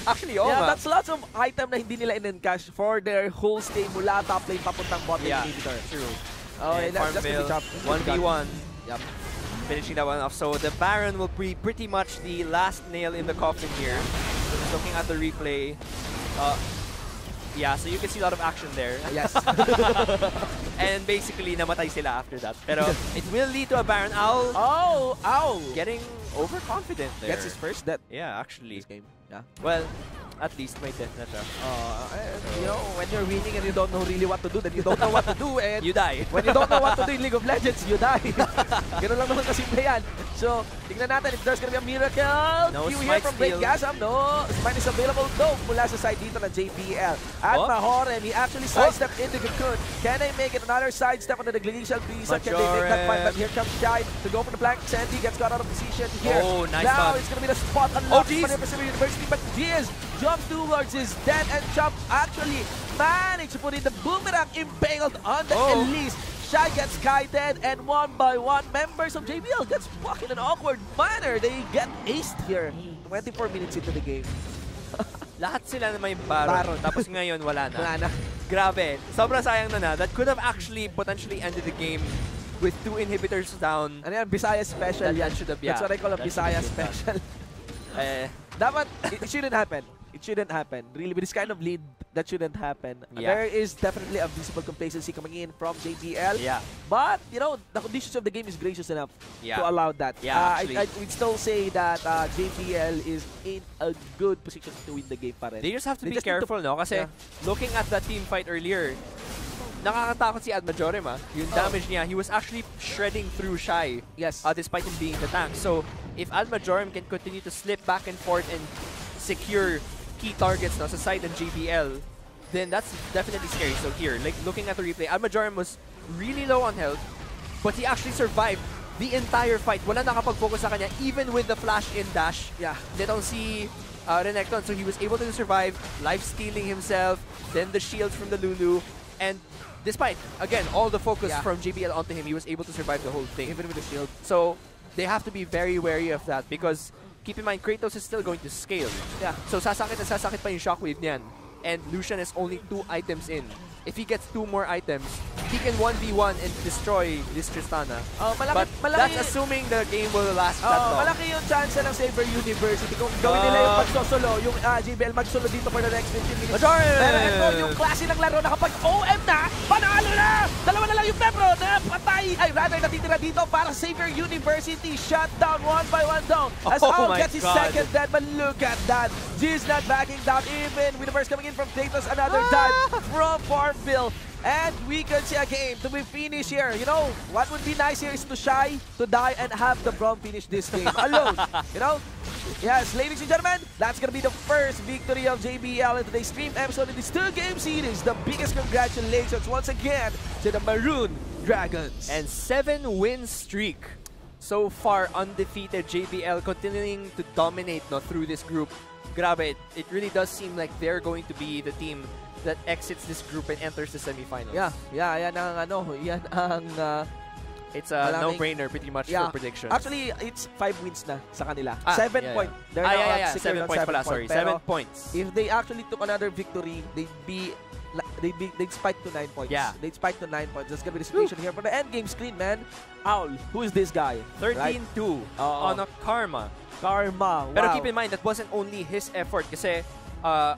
Actually, that's lots of item na hindi nila in-encash for their whole stay mula top lane papuntang bot lane inhibitor. True. Okay, that's Farmville, 1v1. Yep. Finishing that one off. So the Baron will be pretty much the last nail in the coffin here. Just looking at the replay. Yeah, so you can see a lot of action there. Yes. And basically, namatay sila after that. Pero it will lead to a Baron. Getting overconfident there. Gets his first death. Yeah, actually. This game. Yeah. Well, at least may death na siya. You know, when you're winning and you don't know really what to do, then you don't know what to do. And you die. When you don't know what to do in League of Legends, you die. Ganun lang naman kasimple yan. So, tignan natin if there's gonna be a miracle. No you hear from Great Gasam? No. Smite is available though mula sa side dito ng JBL. At Mahorem, he actually sidestepped into Cocoon. Can they make it another sidestep onto the Glacial Prisa? Can they make that fight? But here comes Shy to go for the flank. Sandy gets got out of position here. Nice now stun. it's gonna be the spot unlocked for the Pacific University, but Giz jumps towards his dead and Chop actually managed to put in the boomerang impaled on the Elise. Shy gets kited and 1 by 1 members of JBL gets fucked in an awkward manner. They get aced here 24 minutes into the game. Lahat sila na may Baron. Tapos ngayon wala na. Grabe. Sobrang sayang na. That could have actually potentially ended the game with 2 inhibitors down. Ano yan? Bisaya special yan. That's what I call a Bisaya special. Dapat, it shouldn't happen. It shouldn't happen. Really, with this kind of lead, that shouldn't happen. Yeah. There is definitely a visible complacency coming in from JBL. Yeah. But, you know, the conditions of the game is gracious enough to allow that. Yeah, actually. I would still say that JBL is in a good position to win the game pa rin. They just have to be careful, no? Kasi looking at that team fight earlier, nakakatakot si Admajorem, Yung damage niya, he was actually shredding through Shy. Yes. Despite him being the tank. So, if Admajorem can continue to slip back and forth and secure key targets sa side ng JBL, then that's definitely scary. So here, like looking at the replay, Admajorem was really low on health, but he actually survived the entire fight. Wala nakapag-focus sa kanya, even with the flash in dash. Yeah. Nitong si Renekton. So he was able to survive, life-stealing himself, then the shields from the Lulu, and despite, again, all the focus from JBL onto him, he was able to survive the whole thing. Even with the shield. So they have to be very wary of that because keep in mind, Kratos is still going to scale. Yeah. So sasakit na sasakit pa yung shockwave niyan. And Lucian is only 2 items in. If he gets 2 more items, he can 1v1 and destroy this Tristana. But that's assuming the game will last that long. Malaki yung chance ng Saber University kung gawin nila yung pagsosolo, yung JBL magsolo dito for the next 15 minutes. Pero ito yung klase ng laro na kapag OM na, panalo na! Dalawa na lang yung membro na patay, ay rather natitira dito para Saber University. Shut down 1 by 1 down. As Al gets his second dead, but look at that. G's not backing down even. Universe coming in from Kratos, another dive from Farmville. And we can see a game to be finished here. You know, what would be nice here is to Shy, to die, and have the Braum finish this game alone. You know? Yes, ladies and gentlemen, that's gonna be the first victory of JBL in today's stream episode in this 2-game series. The biggest congratulations once again to the Maroon Dragons. And 7-win streak. So far, undefeated JBL continuing to dominate through this group. Grabe, it really does seem like they're going to be the team that exits this group and enters the semifinals. Yan ang it's a no-brainer pretty much for predictions. Actually, it's 5 wins na sa kanila. 7 points. They're now 7 points pala, sorry. 7 points. If they actually took another victory, they'd spike to 9 points. Yeah. They'd spike to 9 points. That's gonna be the situation here for the end game screen, man. Owl, who is this guy? 13-2 on a Karma. Wow. Pero keep in mind, that wasn't only his effort kasi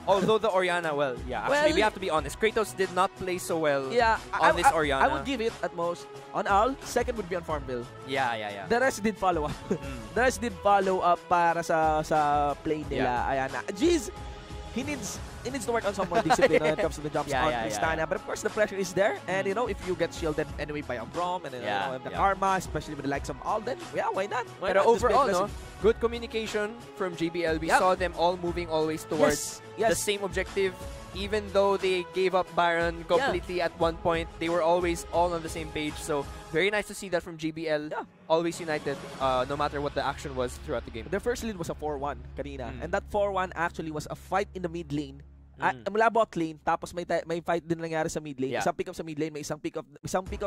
although the Orianna, actually, we have to be honest. Kratos did not play so well on this Orianna. I would give it at most on Owl. Second would be on Farmville. Yeah. The rest did follow up. The rest did follow up para sa play nila. Ayan na. Jeez, he needs to work on some more discipline when it comes to the jumps on Tristana. But of course, the pressure is there. And you know, if you get shielded anyway by a Braum and the Karma, especially with the likes of Alden, why not? But overall, good communication from JBL. We saw them all moving always towards the same objective. Even though they gave up Baron completely at one point, they were always all on the same page. So very nice to see that from JBL. Always united, no matter what the action was throughout the game. Their first lead was a 4-1 kanina. And that 4-1 actually was a fight in the mid lane. Mula bot lane, tapos may fight din nangyari sa mid lane. Isang pick-up sa mid lane, may isang pick-up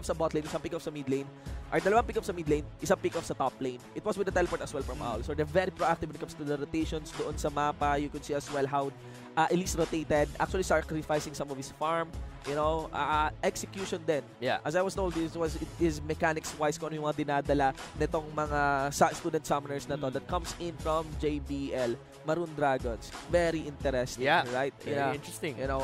sa bot lane, isang pick-up sa mid lane. Or dalawang pick-up sa mid lane, isang pick-up sa top lane. It was with the teleport as well from Owl. So they're very proactive when it comes to the rotations doon sa mapa. You could see as well how Elise rotated, actually sacrificing some of his farm. You know, execution din. As I was told, it is mechanics-wise kung ano yung mga dinadala nitong mga student summoners na to that comes in from JBL. Maroon Dragons. Very interesting, right? Very interesting. You know,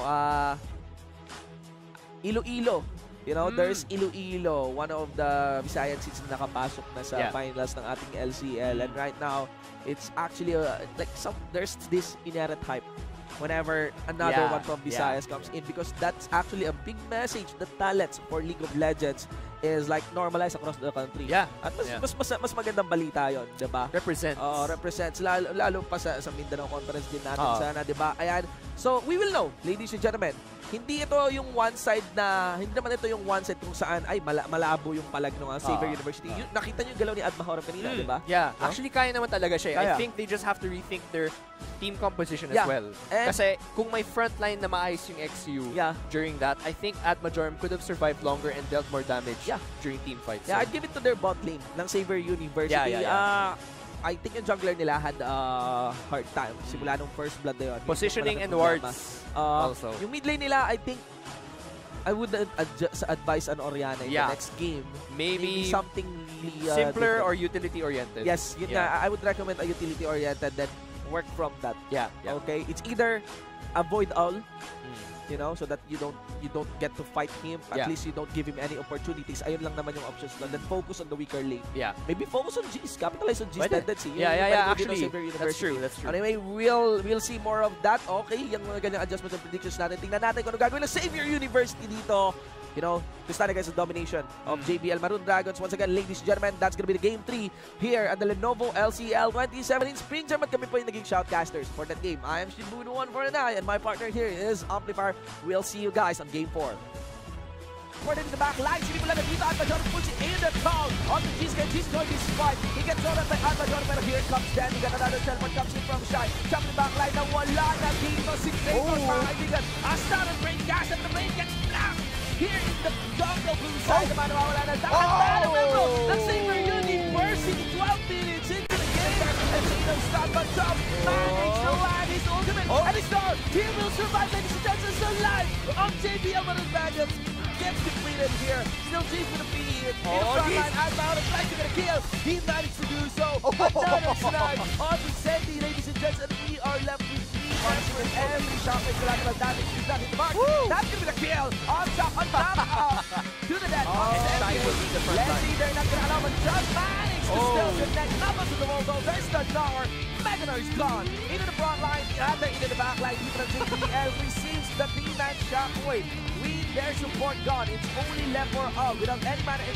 Iloilo. You know, there's Iloilo, one of the Visayan seeds na nakapasok na sa finals ng ating LCL. And right now, it's actually there's this inherent hype whenever another one from Visayas comes in, because that's actually a big message. The talents for League of Legends is like normalized across the country. At mas magandang balita yon, 'di ba? Represents lalo pa sa Mindanao Conference din natin sana, 'di ba? Ayan. So, we will know, ladies and gentlemen. Hindi ito yung one side kung saan ay malabo yung palag ng Saber University. Nakita niyo yung galaw ni Admajorem kanina, 'di ba? No? Actually, kaya naman talaga siya. I think they just have to rethink their team composition as well. Kasi kung may frontline na maayos yung XU during that, I think Admajorem could have survived longer and dealt more damage during team fights. I'd give it to their bot lane ng Saber University. I think yung jungler nila had a hard time simula nung first blood na yun. Positioning and wards also. Yung mid lane nila, I think I would advise an Orianna in the next game. Maybe something really simpler different. or utility-oriented. Yes, yun na. I would recommend a utility-oriented. Then work from that. Yeah. Okay, it's either avoid all, you know, so that you don't get to fight him. At least you don't give him any opportunities. Ayun lang naman yung options doon. Then focus on the weaker lane. Yeah. Maybe focus on G's. Capitalize on G's tendency. Yeah. Actually, that's true. Anyway, we'll see more of that. Okay, yung mga ganyang adjustments and predictions natin. Tingnan natin kung ano gagawin ng Xavier University dito. You know, to stand against the domination of JBL Maroon Dragons. Once again, ladies and gentlemen, that's gonna be the game 3 here at the Lenovo LCL 2017 Spring Term. At kami po yung naging shoutcasters for that game. I am Shibuno149 and my partner here is Amplifier. We'll see you guys on game 4. Ported in the back line, sinimula na dito, Alpha John puts it in the call on the G's going to spike. He gets all up by Alpha John, pero here comes Dan. We got another teleport comes in from Shy. Chop in the back line, na wala na dito si Xavier, mga kaibigan. Astar and Brain Gas and the Brain gets black. Here in the jungle blue side, naman nawawala na dahil ng Xavier University, 12 minutes into the game. And Zeno stop but top, managed to land his ultimate, and he's down. He will survive, ladies and gentlemen, still alive on JBL Maroon Dragons. Gets completed here. Still deep with the feed. In the front line, outbound, and trying to get a kill. He managed to do so. Another snag on the Sandy, ladies and gentlemen. We are left with 3 points with every shot with collateral damage. He's not hit the mark. That's gonna be the kill. On top, to the net. Let's see, they're not gonna allow him. Just managed to still connect. Up onto the wall, though. There's the Nar. Meganar is gone. Into the front line, into the back line. Even JBL receives the D-man shockwave. Their support gone. It's only left for without any mana and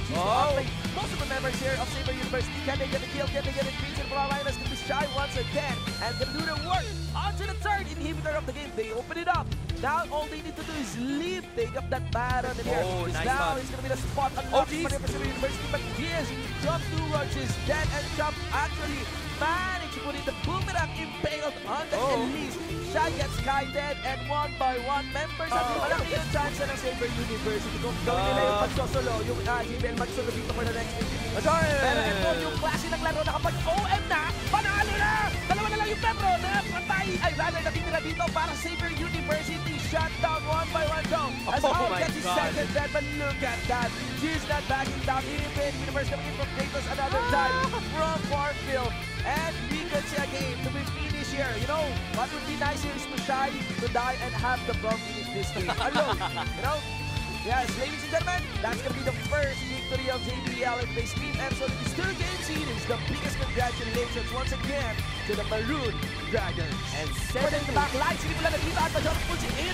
most of the members here of Xavier University. Can they get the kill? Can they get it? Beats in front line. Let's get the Shy once again. And gonna do the work. On to the third inhibitor of the game. They open it up. Now all they need to do is leave. Take up that Baron in here. Nice now it's gonna be the spot unlocked for Xavier University. But yes, Jump 2 rushes. Dan and Jump actually managed to put in the boomerang impaled on the Elise. Shy gets guided and one by one members at malaki yung chance ng Xavier University kung gawin nila yung pagsosolo, yung JBL magsolo dito for the next 15 minutes. Pero ito yung klase ng laro na kapag OM na, panalo na! Dalawa na lang yung Petro na patay, ay rather natitira dito para Xavier University shut down one by one go. As Paul gets his second dead, but look at that. She's not backing down. Universe coming in from Kratos another time from Farmville. And we could see a game to be finished here. You know, what would be nice here is to Shy to die and have the Brom finish this game alone. You know? Yes, ladies and gentlemen, that's going to be the first victory of JBL in base team. And so this third game series, the biggest congratulations once again to the Maroon Dragons. And set in the back line, sinimula na dito at Major puts it in.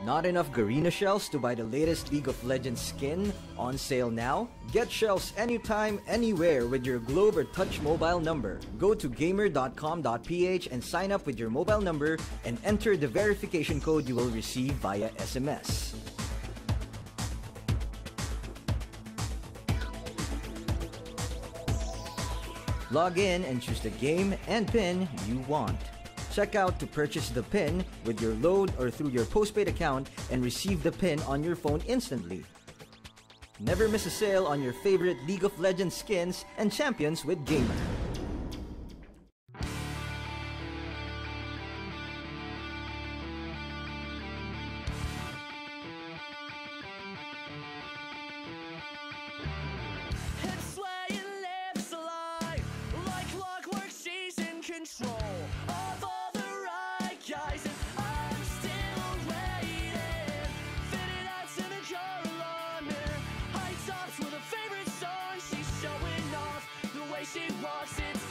Not enough Garena shells to buy the latest League of Legends skin? On sale now? Get shells anytime, anywhere with your Globe or Touch mobile number. Go to gamer.com.ph and sign up with your mobile number and enter the verification code you will receive via SMS. Log in and choose the game and pin you want. Check out to purchase the pin with your load or through your postpaid account and receive the pin on your phone instantly. Never miss a sale on your favorite League of Legends skins and champions with Gamer. control of all the right guys, and I'm still waiting. Fitted hats in a car alarm mirror, high tops with a favorite song. She's showing off the way she walks. It's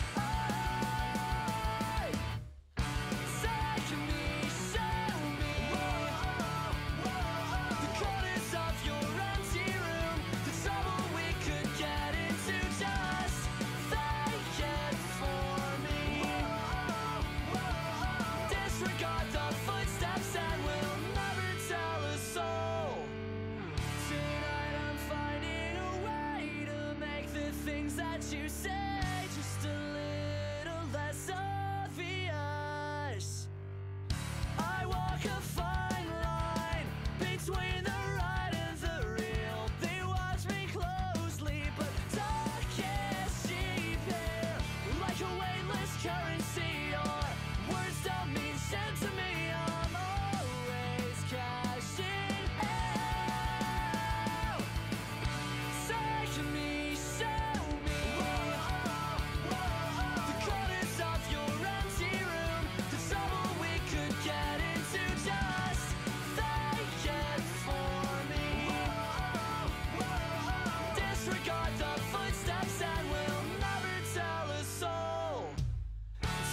you say just a little less obvious. I walk a fine line between the right and the real. They watch me closely, but talk is cheap here, like a weightless currency. Your words don't mean shit to me. I'm always cashing out. Take me, show me the corners of your empty room, the trouble we could get into. Just fake it for me. Disregard the footsteps and we'll never tell a soul.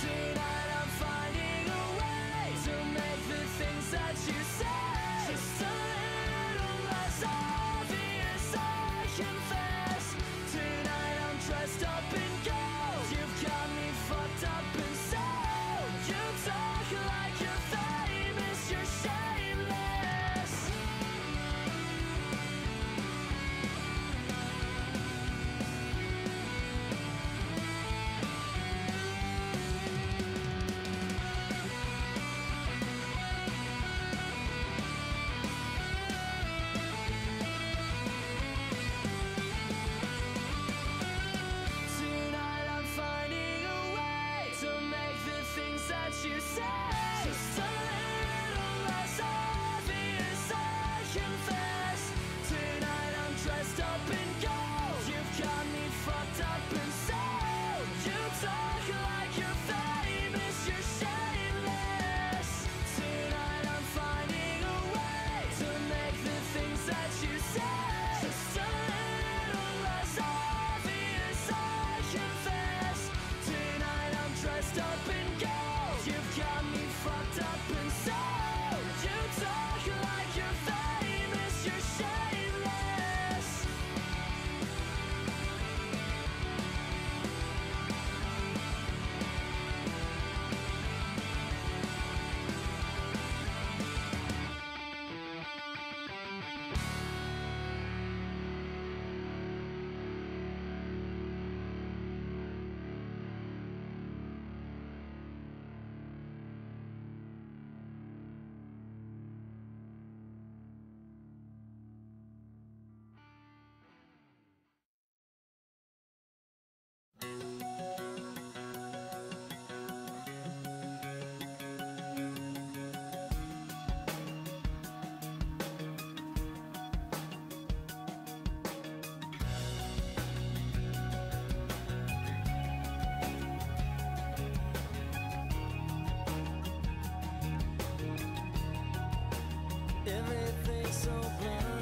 Tonight I'm finding a way to make the things that you say just a little less obvious. I confess, tonight I'm dressed up in gold. You've got me fucked up and so you talk like you're famous, you're shameless. Tonight I'm finding a way to make the things that you say just a little less obvious. I confess, tonight I'm dressed up in gold. You've got me fucked up and so you talk like you're famous, you're shameless. Tonight I'm finding a way to make the things that you say just a little less obvious. I confess, tonight I'm dressed up in gold. You've got me fucked up and so you talk like you're famous, you're shameless. Everything's so blind.